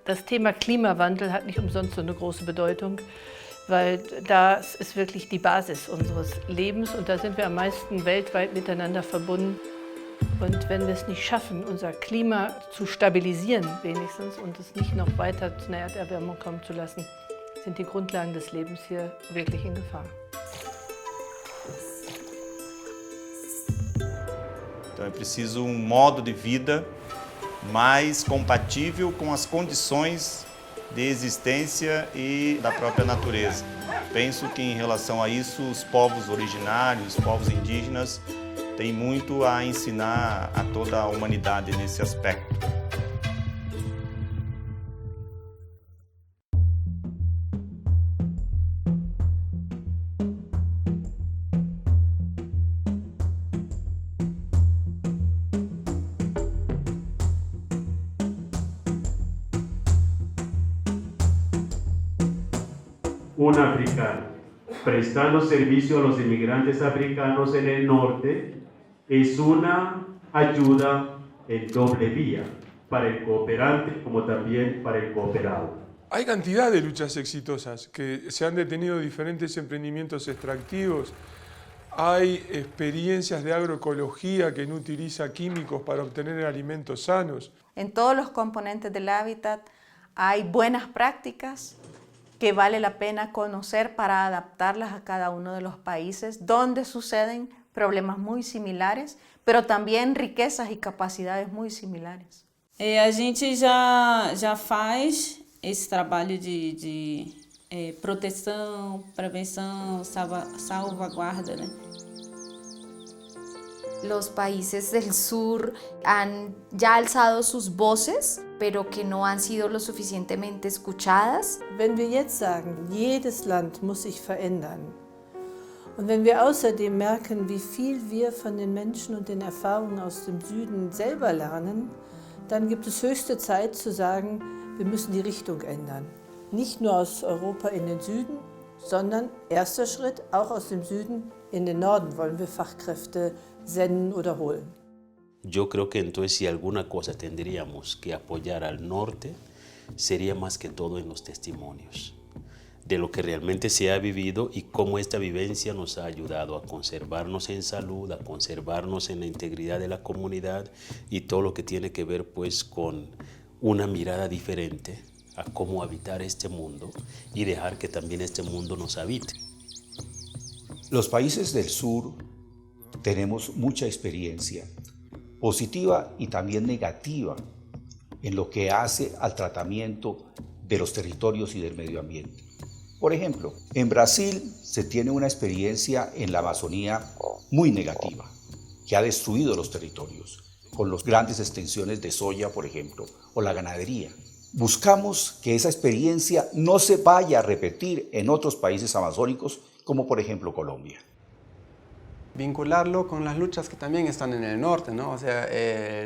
Das Thema Klimawandel hat nicht umsonst so eine große Bedeutung, weil das ist wirklich die Basis unseres Lebens und da sind wir am meisten weltweit miteinander verbunden. Und wenn wir es nicht schaffen, unser Klima zu stabilisieren wenigstens und es nicht noch weiter zu einer Erderwärmung kommen zu lassen, sind die Grundlagen des Lebens hier wirklich in Gefahr. Então é preciso modo de vida mais compatível com as condições de existência e da própria natureza. Penso que em relação a isso os povos originários, os povos indígenas, têm muito a ensinar a toda a humanidade nesse aspecto. Un africano, prestando servicio a los inmigrantes africanos en el norte, es una ayuda en doble vía, para el cooperante como también para el cooperado. Hay cantidad de luchas exitosas, que se han detenido diferentes emprendimientos extractivos, hay experiencias de agroecología que no utiliza químicos para obtener alimentos sanos. En todos los componentes del hábitat hay buenas prácticas que vale la pena conocer para adaptarlas a cada uno de los países donde suceden problemas muy similares, pero también riquezas y capacidades muy similares. A gente já faz esse trabalho de proteção, prevenção, salvaguarda, né? Los países del sur han ya alzado sus voces, pero que no han sido lo suficientemente escuchadas. Wenn wir jetzt sagen, jedes Land muss sich verändern und wenn wir außerdem merken, wie viel wir von den Menschen und den Erfahrungen aus dem Süden selber lernen, dann gibt es höchste Zeit zu sagen, wir müssen die Richtung ändern. Nicht nur aus Europa in den Süden, sondern erster Schritt auch aus dem Süden in den Norden wollen wir Fachkräfte senden oder holen. Yo creo que entonces si alguna cosa tendríamos que apoyar al norte, sería más que todo en los testimonios de lo que realmente se ha vivido y cómo esta vivencia nos ha ayudado a conservarnos en salud, a conservarnos en la integridad de la comunidad y todo lo que tiene que ver pues con una mirada diferente a cómo habitar este mundo y dejar que también este mundo nos habite. Los países del sur tenemos mucha experiencia, positiva y también negativa, en lo que hace al tratamiento de los territorios y del medio ambiente. Por ejemplo, en Brasil se tiene una experiencia en la Amazonía muy negativa, que ha destruido los territorios, con las grandes extensiones de soya, por ejemplo, o la ganadería. Buscamos que esa experiencia no se vaya a repetir en otros países amazónicos, como por ejemplo Colombia. Vincularlo con las luchas que también están en el norte, ¿no? O sea,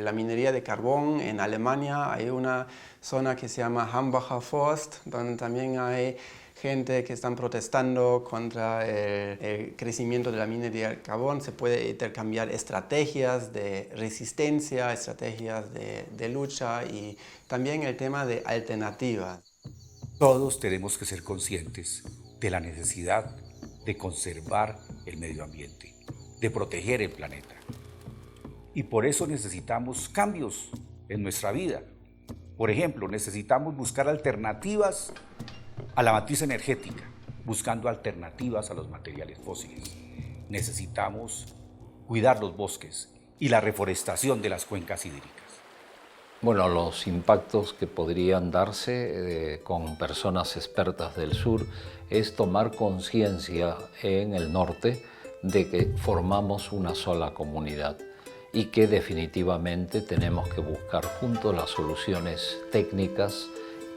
la minería de carbón en Alemania, hay una zona que se llama Hambacher Forst, donde también hay gente que están protestando contra el crecimiento de la minería del carbón. Se puede intercambiar estrategias de resistencia, estrategias de lucha y también el tema de alternativas. Todos tenemos que ser conscientes de la necesidad de conservar el medio ambiente, de proteger el planeta. Y por eso necesitamos cambios en nuestra vida. Por ejemplo, necesitamos buscar alternativas a la matriz energética, buscando alternativas a los materiales fósiles. Necesitamos cuidar los bosques y la reforestación de las cuencas hídricas. Bueno, los impactos que podrían darse con personas expertas del sur es tomar conciencia en el norte de que formamos una sola comunidad y que definitivamente tenemos que buscar juntos las soluciones técnicas,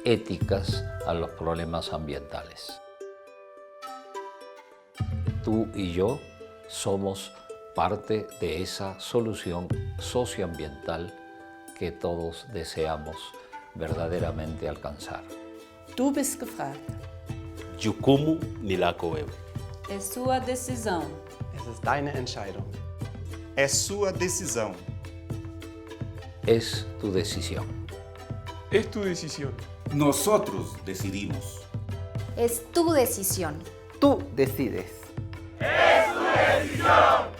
éticas a los problemas ambientales. Tú y yo somos parte de esa solución socioambiental que todos deseamos verdaderamente alcanzar. Du bist gefragt. Jukumu nilako wewe. É sua decisão. Es ist deine Entscheidung. É sua decisão. Es tu decisión. Es tu decisión. Nosotros decidimos. Es tu decisión. Tú decides. Es tu decisión.